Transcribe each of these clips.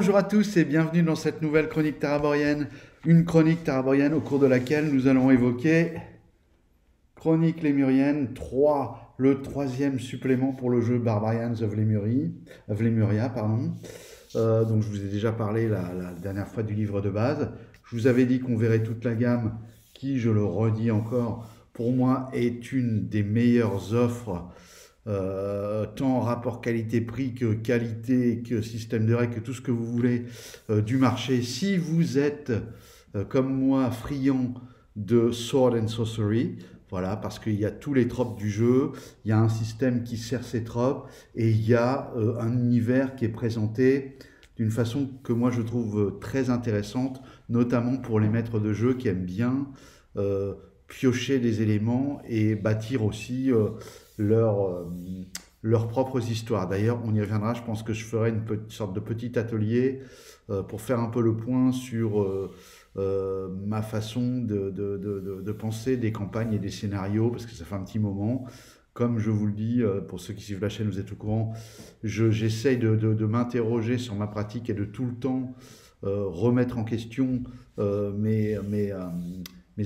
bonjour à tous et bienvenue dans cette nouvelle chronique taraborienne. Une chronique taraborienne au cours de laquelle nous allons évoquer Chroniques Lémuriennes 3, le troisième supplément pour le jeu Barbarians of Lemuria. Donc je vous ai déjà parlé la dernière fois du livre de base. Je vous avais dit qu'on verrait toute la gamme qui, je le redis encore, pour moi est une des meilleures offres tant rapport qualité-prix que qualité, que système de règles, que tout ce que vous voulez du marché. Si vous êtes, comme moi, friand de Sword and Sorcery, voilà, parce qu'il y a tous les tropes du jeu, il y a un système qui sert ces tropes, et il y a un univers qui est présenté d'une façon que moi je trouve très intéressante, notamment pour les maîtres de jeu qui aiment bien piocher des éléments et bâtir aussi leurs propres histoires. D'ailleurs, on y reviendra, je pense que je ferai une sorte de petit atelier pour faire un peu le point sur ma façon de penser des campagnes et des scénarios, parce que ça fait un petit moment. Comme je vous le dis, pour ceux qui suivent la chaîne, vous êtes au courant, j'essaye de m'interroger sur ma pratique et de tout le temps remettre en question mes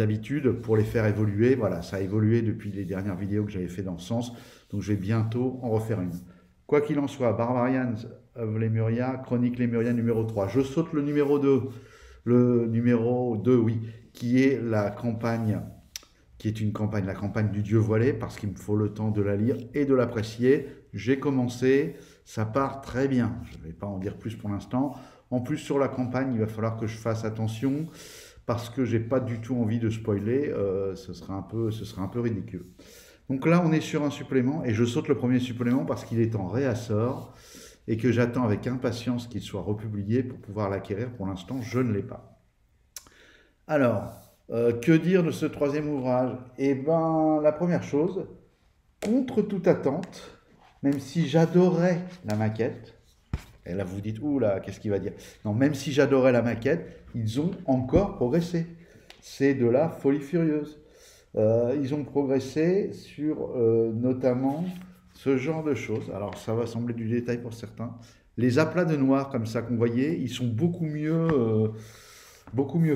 habitudes pour les faire évoluer. Voilà, ça a évolué depuis les dernières vidéos que j'avais fait dans ce sens, donc je vais bientôt en refaire une. Quoi qu'il en soit, Barbarians of Lemuria, Chroniques Lémuriennes numéro 3. Je saute le numéro 2, oui, qui est la campagne, la campagne du Dieu voilé, parce qu'il me faut le temps de la lire et de l'apprécier. J'ai commencé, ça part très bien, je ne vais pas en dire plus pour l'instant. En plus, sur la campagne, il va falloir que je fasse attention, parce que j'ai pas du tout envie de spoiler, ce serait un peu ridicule. Donc là, on est sur un supplément, et je saute le premier supplément parce qu'il est en réassort, et que j'attends avec impatience qu'il soit republié pour pouvoir l'acquérir. Pour l'instant, je ne l'ai pas. Alors, que dire de ce troisième ouvrage? Eh bien, la première chose, contre toute attente, même si j'adorais la maquette, et là vous dites, ouh là, qu'est-ce qu'il va dire? Non, même si j'adorais la maquette, ils ont encore progressé. C'est de la folie furieuse. Ils ont progressé sur notamment ce genre de choses. Alors ça va sembler du détail pour certains. Les aplats de noir comme ça qu'on voyait, ils sont beaucoup mieux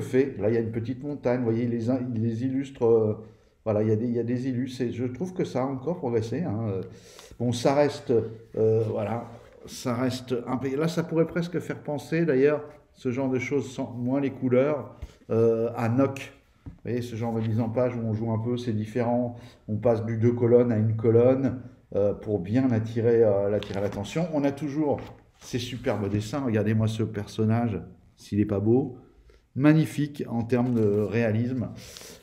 faits. Là il y a une petite montagne, vous voyez, il les illustre. Voilà, il y a des illustres, et je trouve que ça a encore progressé. Hein. Bon, ça reste, voilà, ça reste un peu. Là, ça pourrait presque faire penser, d'ailleurs, ce genre de choses, sans moins les couleurs, à Nock. Vous voyez, ce genre de mise en page où on joue un peu, c'est différent. On passe du 2 colonnes à une colonne pour bien attirer l'attention. On a toujours ces superbes dessins. Regardez-moi ce personnage, s'il n'est pas beau. Magnifique en termes de réalisme.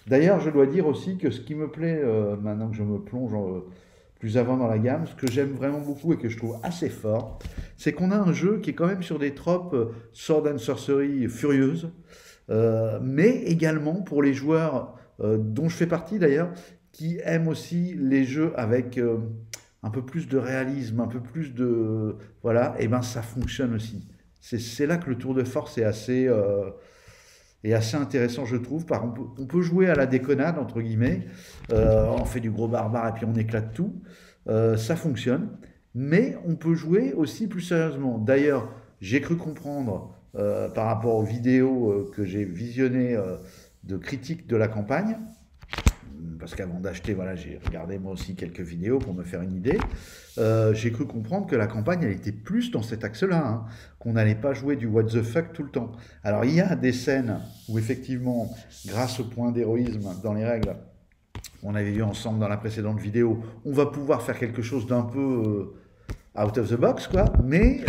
D'ailleurs, je dois dire aussi que ce qui me plaît, maintenant que je me plonge plus avant dans la gamme, ce que j'aime vraiment beaucoup et que je trouve assez fort, c'est qu'on a un jeu qui est quand même sur des tropes Sword and Sorcery furieuses, mais également pour les joueurs dont je fais partie d'ailleurs, qui aiment aussi les jeux avec un peu plus de réalisme, un peu plus de... Voilà, et ben ça fonctionne aussi. C'est là que le tour de force est assez intéressant, je trouve. On peut jouer à la déconnade, entre guillemets, on fait du gros barbare et puis on éclate tout, ça fonctionne, mais on peut jouer aussi plus sérieusement. D'ailleurs, j'ai cru comprendre, par rapport aux vidéos que j'ai visionnées de critiques de la campagne, parce qu'avant d'acheter, voilà, j'ai regardé moi aussi quelques vidéos pour me faire une idée. J'ai cru comprendre que la campagne, elle était plus dans cet axe-là, hein, qu'on n'allait pas jouer du what the fuck tout le temps. Alors, il y a des scènes où, effectivement, grâce au point d'héroïsme dans les règles, on avait vu ensemble dans la précédente vidéo, on va pouvoir faire quelque chose d'un peu out of the box, quoi, mais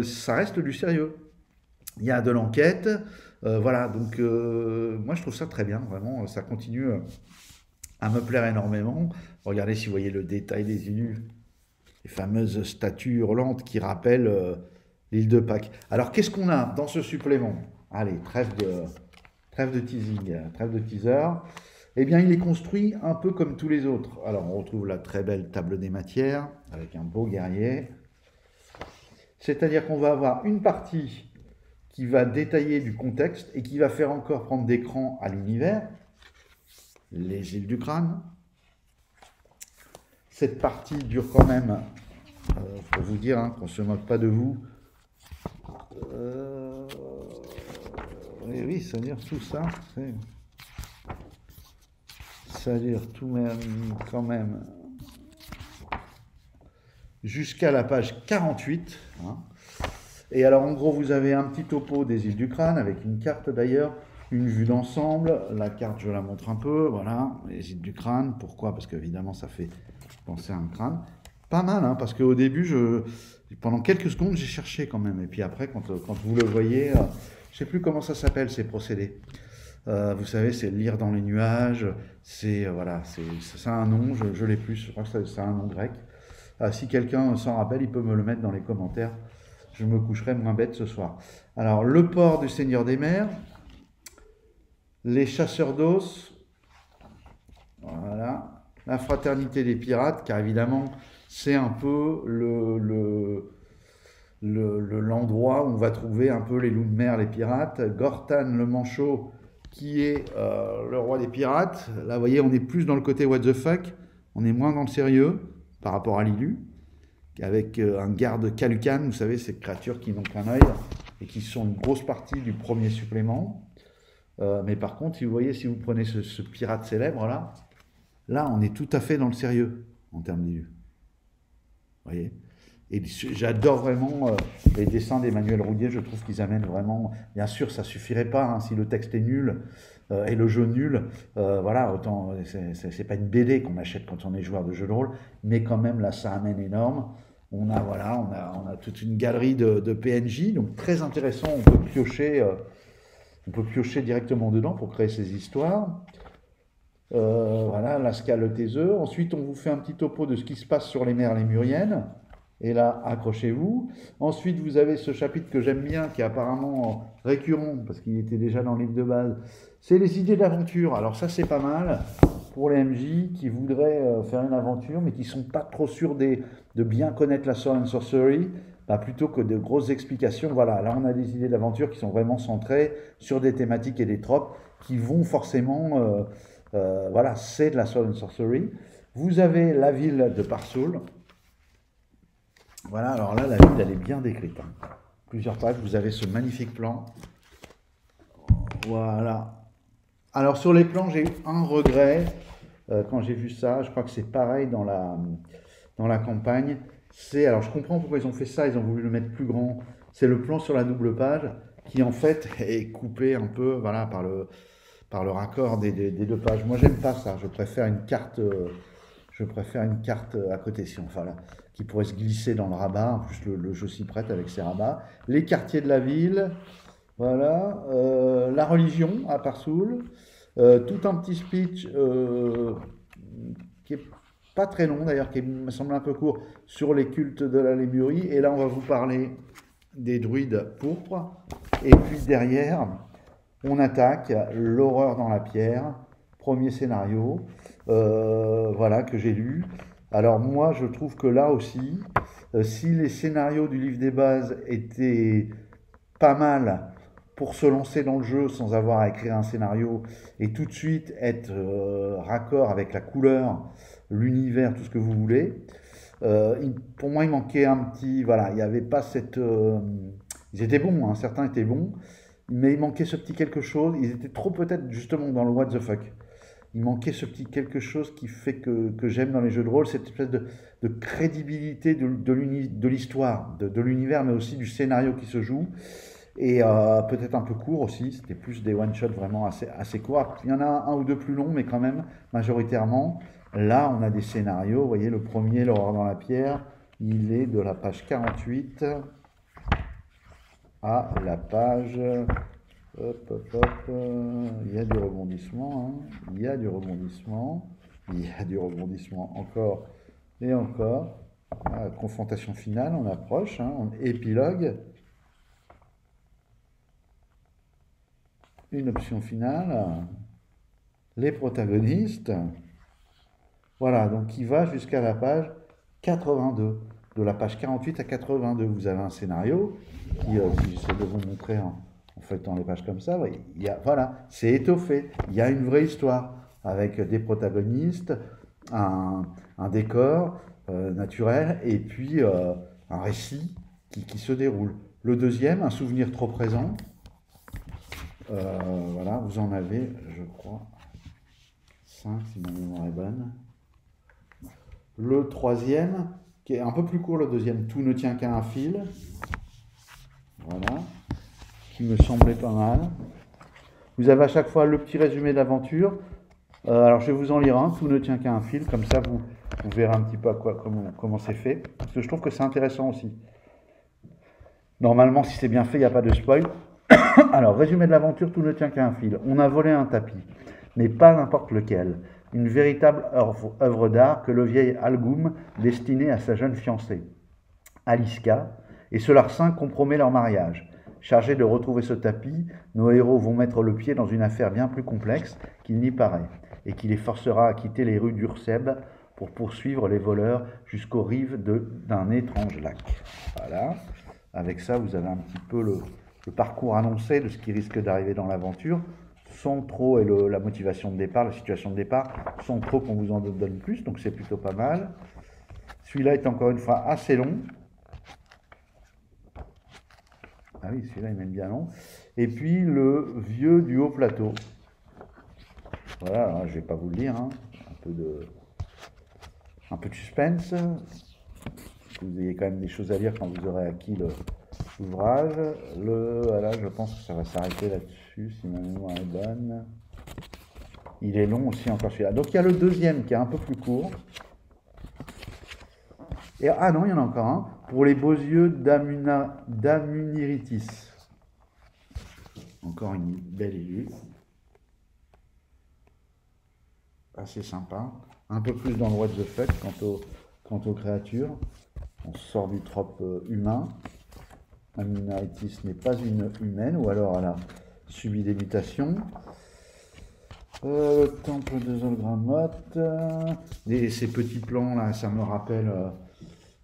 ça reste du sérieux. Il y a de l'enquête, voilà, donc moi je trouve ça très bien, vraiment, ça continue à me plaire énormément. Regardez si vous voyez le détail des élus, les fameuses statues hurlantes qui rappellent l'île de Pâques. Alors qu'est-ce qu'on a dans ce supplément? Allez, trêve de teasing, trêve de teaser. Eh bien, il est construit un peu comme tous les autres. Alors, on retrouve la très belle table des matières, avec un beau guerrier. C'est-à-dire qu'on va avoir une partie qui va détailler du contexte et qui va faire encore prendre d'écran à l'univers. Les îles du crâne. Cette partie dure quand même, pour vous dire, hein, qu'on ne se moque pas de vous, Oui, oui, ça dure tout ça. Ça dure tout même, quand même jusqu'à la page 48. Hein. Et alors, en gros, vous avez un petit topo des îles du Crâne, avec une carte d'ailleurs, une vue d'ensemble. La carte, je la montre un peu, voilà, les îles du Crâne. Pourquoi? Parce qu'évidemment, ça fait penser à un crâne. Pas mal, hein, parce qu'au début, pendant quelques secondes, j'ai cherché quand même. Et puis après, quand vous le voyez, je ne sais plus comment ça s'appelle, ces procédés. Vous savez, c'est lire dans les nuages. Voilà, ça a un nom, je l'ai plus, je crois que ça a un nom grec. Si quelqu'un s'en rappelle, il peut me le mettre dans les commentaires. Je me coucherai moins bête ce soir. Alors, le port du Seigneur des mers, les chasseurs d'os, voilà, la fraternité des pirates, car évidemment, c'est un peu l'endroit où on va trouver un peu les loups de mer, les pirates. Gortan le manchot, qui est le roi des pirates. Là, vous voyez, on est plus dans le côté what the fuck, on est moins dans le sérieux par rapport à Lilu, avec un garde Kalukan, vous savez, ces créatures qui n'ont qu'un œil et qui sont une grosse partie du premier supplément. Mais par contre, si vous voyez, si vous prenez ce pirate célèbre là, on est tout à fait dans le sérieux en termes d'Ilu. Vous voyez? Et j'adore vraiment les dessins d'Emmanuel Roudier, je trouve qu'ils amènent vraiment... Bien sûr, ça suffirait pas, hein, si le texte est nul et le jeu nul, voilà, autant... C'est pas une BD qu'on achète quand on est joueur de jeu de rôle, mais quand même, là, ça amène énorme. On a toute une galerie de PNJ, donc très intéressant, on peut piocher directement dedans pour créer ces histoires. Voilà, Lascaux le taiseux. Ensuite, on vous fait un petit topo de ce qui se passe sur les mers lémuriennes. Et là, accrochez-vous. Ensuite, vous avez ce chapitre que j'aime bien, qui est apparemment récurrent, parce qu'il était déjà dans le livre de base. C'est les idées d'aventure. Alors ça, c'est pas mal pour les MJ qui voudraient faire une aventure, mais qui sont pas trop sûrs de bien connaître la Sword and Sorcery, bah, plutôt que de grosses explications. Voilà, là, on a des idées d'aventure qui sont vraiment centrées sur des thématiques et des tropes qui vont forcément... voilà, c'est de la Sword and Sorcery. Vous avez la ville de Parsoul. Voilà, alors là, la ville, elle est bien décrite. Hein. Plusieurs pages, vous avez ce magnifique plan. Voilà. Alors, sur les plans, j'ai eu un regret quand j'ai vu ça. Je crois que c'est pareil dans la campagne. Alors, je comprends pourquoi ils ont fait ça. Ils ont voulu le mettre plus grand. C'est le plan sur la double page qui, en fait, est coupé un peu, voilà, par le raccord des deux pages. Moi, j'aime pas ça. Je préfère une carte à côté, si on fait là, qui pourrait se glisser dans le rabat. En plus, le jeu s'y prête avec ses rabats. Les quartiers de la ville, voilà. La religion à Parsoul. Tout un petit speech qui est pas très long d'ailleurs, qui me semble un peu court, sur les cultes de la Lémurie. Et là, on va vous parler des druides pourpres. Et puis derrière, on attaque l'horreur dans la pierre, premier scénario, voilà, que j'ai lu. Alors moi, je trouve que là aussi, si les scénarios du livre des bases étaient pas mal pour se lancer dans le jeu sans avoir à écrire un scénario et tout de suite être raccord avec la couleur, l'univers, tout ce que vous voulez, pour moi, il manquait un petit... Voilà, il n'y avait pas cette... ils étaient bons, hein, certains étaient bons, mais il manquait ce petit quelque chose. Ils étaient trop peut-être justement dans le what the fuck. Il manquait ce petit quelque chose qui fait que j'aime dans les jeux de rôle, cette espèce de crédibilité de l'histoire, de l'univers, mais aussi du scénario qui se joue. Et peut-être un peu court aussi, c'était plus des one-shots vraiment assez courts. Il y en a un ou deux plus longs, mais quand même, majoritairement. Là, on a des scénarios. Vous voyez, le premier, l'horreur dans la pierre, il est de la page 48 à la page... Hop, hop, hop, il y a du rebondissement, hein. Il y a du rebondissement, il y a du rebondissement encore et encore. Ah, confrontation finale, on approche, hein. Épilogue, une option finale, les protagonistes. Voilà, donc il va jusqu'à la page 82. De la page 48 à 82, vous avez un scénario qui, si j'essaie de vous montrer en feuilletant les pages comme ça, voilà, c'est étoffé. Il y a une vraie histoire avec des protagonistes, un décor naturel et puis un récit qui se déroule. Le deuxième, un souvenir trop présent. Voilà, vous en avez, je crois, 5 si ma mémoire est bonne. Le troisième, qui est un peu plus court, le deuxième, tout ne tient qu'à un fil. Voilà, qui me semblait pas mal. Vous avez à chaque fois le petit résumé d'aventure. Alors je vais vous en lire un, tout ne tient qu'à un fil, comme ça vous verrez un petit peu comment c'est fait. Parce que je trouve que c'est intéressant aussi. Normalement, si c'est bien fait, il n'y a pas de spoil. Alors, résumé de l'aventure, tout ne tient qu'à un fil. On a volé un tapis, mais pas n'importe lequel. Une véritable œuvre d'art que le vieil Algum destinait à sa jeune fiancée, Aliska, et ce larcin compromet leur mariage. Chargés de retrouver ce tapis, nos héros vont mettre le pied dans une affaire bien plus complexe qu'il n'y paraît, et qui les forcera à quitter les rues d'Urseb pour poursuivre les voleurs jusqu'aux rives d'un étrange lac. Voilà. Avec ça, vous avez un petit peu le parcours annoncé de ce qui risque d'arriver dans l'aventure, sans trop, et la motivation de départ, la situation de départ, sans trop qu'on vous en donne plus, donc c'est plutôt pas mal. Celui-là est encore une fois assez long. Ah oui, celui-là il est même bien long. Et puis le vieux du haut plateau. Voilà, alors, je ne vais pas vous le lire, hein. Un peu de suspense. Que vous ayez quand même des choses à lire quand vous aurez acquis l'ouvrage. Voilà, je pense que ça va s'arrêter là-dessus, si ma mémoire est bonne. Il est long aussi encore celui-là. Donc il y a le deuxième qui est un peu plus court. Et, ah non, il y en a encore un. Pour les beaux yeux d'Amuniritis. Encore une belle illus. Assez sympa. Un peu plus dans le what the fuck quant aux créatures. On sort du trope humain. Amuniritis n'est pas une humaine, ou alors elle a subi des mutations. Le temple de Zolgramoth. Ces petits plans là, ça me rappelle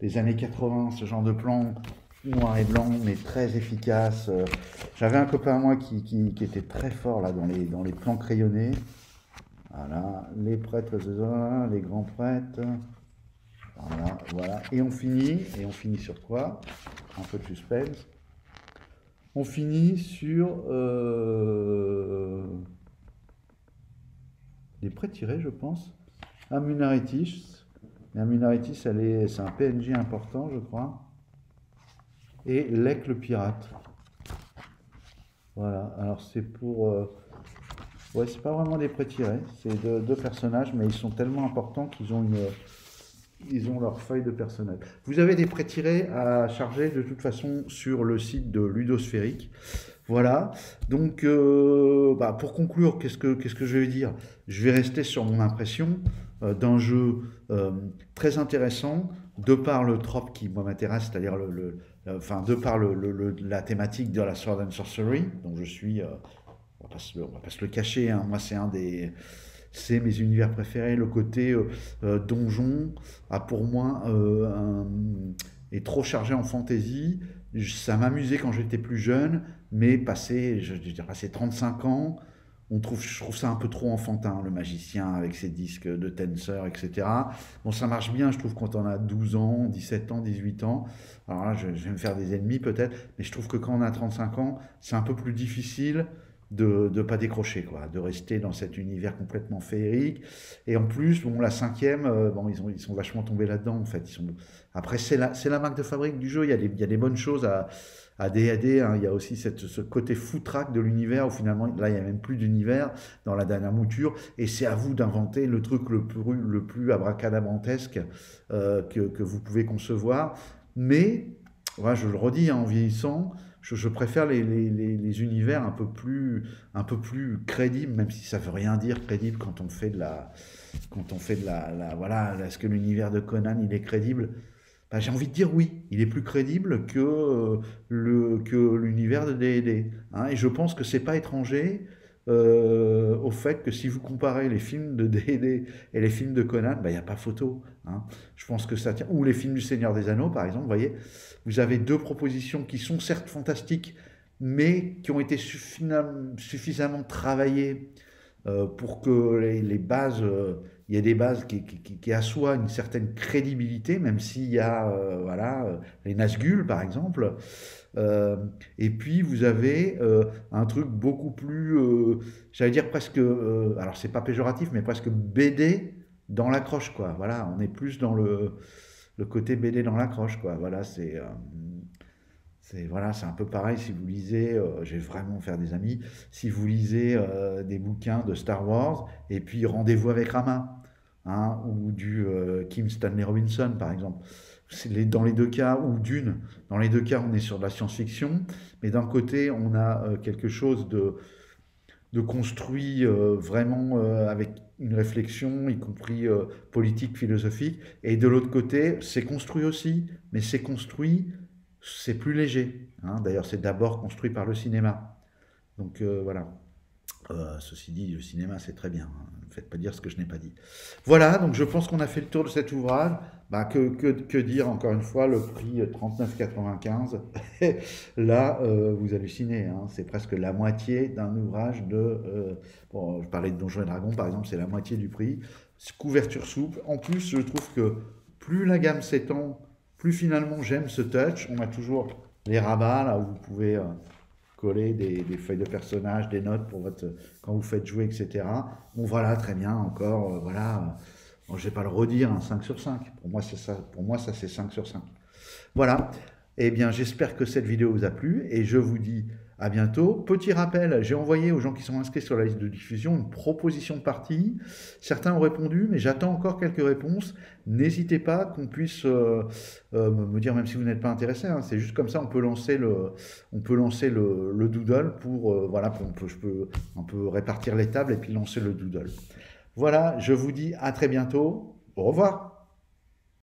les années 80, ce genre de plan noir et blanc, mais très efficace. J'avais un copain à moi qui était très fort là dans les plans crayonnés. Voilà, les prêtres de Zolgramoth, les grands prêtres. Voilà. Et on finit sur quoi? Un peu de suspense. On finit sur des prêts tirés, je pense. Amuniritis. Amuniritis, c'est un PNJ important, je crois. Et Lek le pirate. Voilà, alors c'est pour... ouais, c'est pas vraiment des prêts tirés, c'est deux personnages, mais ils sont tellement importants qu'ils ont leur feuille de personnage. Vous avez des prêts tirés à charger de toute façon sur le site de Ludosphérique. Voilà, donc pour conclure, qu'est-ce que je vais dire? Je vais rester sur mon impression d'un jeu très intéressant, de par le trope qui moi m'intéresse, c'est-à-dire de par la thématique de la Sword and Sorcery, dont je suis, on va pas se le cacher, hein, moi c'est mes univers préférés. Le côté donjon a pour moi est trop chargé en fantasy. Ça m'amusait quand j'étais plus jeune, mais passé 35 ans, je trouve ça un peu trop enfantin, le magicien avec ses disques de tenseur, etc. Bon, ça marche bien, je trouve, quand on a 12 ans, 17 ans, 18 ans. Alors là, je vais me faire des ennemis peut-être, mais je trouve que quand on a 35 ans, c'est un peu plus difficile de ne pas décrocher, quoi, de rester dans cet univers complètement féerique. Et en plus, bon, la cinquième, ils sont vachement tombés là-dedans, en fait. Après, c'est la marque de fabrique du jeu, il y a des bonnes choses à D&D, hein. Il y a aussi ce côté foutraque de l'univers, où finalement, là, il n'y a même plus d'univers dans la dernière mouture, et c'est à vous d'inventer le truc le plus abracadabrantesque que vous pouvez concevoir. Mais, ouais, je le redis, hein, en vieillissant, je préfère les univers un peu plus crédibles, même si ça veut rien dire crédible quand on fait de la voilà, est-ce que l'univers de Conan il est crédible? Bah, j'ai envie de dire oui, il est plus crédible que l'univers de D&D, hein, et je pense que c'est pas étranger au fait que si vous comparez les films de D&D et les films de Conan, bah, il n'y a pas photo, hein. Je pense que ça tient. Ou les films du Seigneur des Anneaux, par exemple, vous voyez, vous avez deux propositions qui sont certes fantastiques, mais qui ont été suffisamment travaillées pour que les bases, il y ait des bases qui assoient une certaine crédibilité, même s'il y a voilà, les Nazgûl par exemple. Euh, et puis vous avez un truc beaucoup plus, j'allais dire presque, alors c'est pas péjoratif, mais presque BD dans l'accroche, quoi. Voilà, on est plus dans le côté BD dans l'accroche, quoi. Voilà, voilà, c'est un peu pareil si vous lisez, je vais vraiment faire des amis, si vous lisez des bouquins de Star Wars et puis Rendez-vous avec Rama, hein, ou du Kim Stanley Robinson par exemple. Dans les deux cas, ou Dune, dans les deux cas on est sur de la science-fiction, mais d'un côté on a quelque chose de construit vraiment avec une réflexion, y compris politique, philosophique, et de l'autre côté c'est construit aussi, mais c'est construit, c'est plus léger, hein. D'ailleurs, c'est d'abord construit par le cinéma. Donc voilà. Ceci dit, le cinéma, c'est très bien, hein. Ne me faites pas dire ce que je n'ai pas dit. Voilà, donc je pense qu'on a fait le tour de cet ouvrage. Bah, que dire, encore une fois, le prix 39,95. Là, vous hallucinez, hein, c'est presque la moitié d'un ouvrage de... bon, je parlais de Donjons et Dragons, par exemple, c'est la moitié du prix. Couverture souple. En plus, je trouve que plus la gamme s'étend, plus finalement j'aime ce touch. On a toujours les rabats, là, où vous pouvez... coller des feuilles de personnages, des notes pour quand vous faites jouer, etc. Bon, voilà, très bien, encore, voilà. Bon, je ne vais pas le redire, un 5 sur 5. Pour moi, c'est ça. Pour moi, ça, c'est 5 sur 5. Voilà. Eh bien, j'espère que cette vidéo vous a plu et je vous dis à bientôt. Petit rappel, j'ai envoyé aux gens qui sont inscrits sur la liste de diffusion une proposition de partie. Certains ont répondu, mais j'attends encore quelques réponses. N'hésitez pas qu'on puisse me dire, même si vous n'êtes pas intéressé, hein, c'est juste comme ça, on peut lancer le doodle pour, voilà, je peux un peu répartir les tables et puis lancer le doodle. Voilà, je vous dis à très bientôt. Au revoir.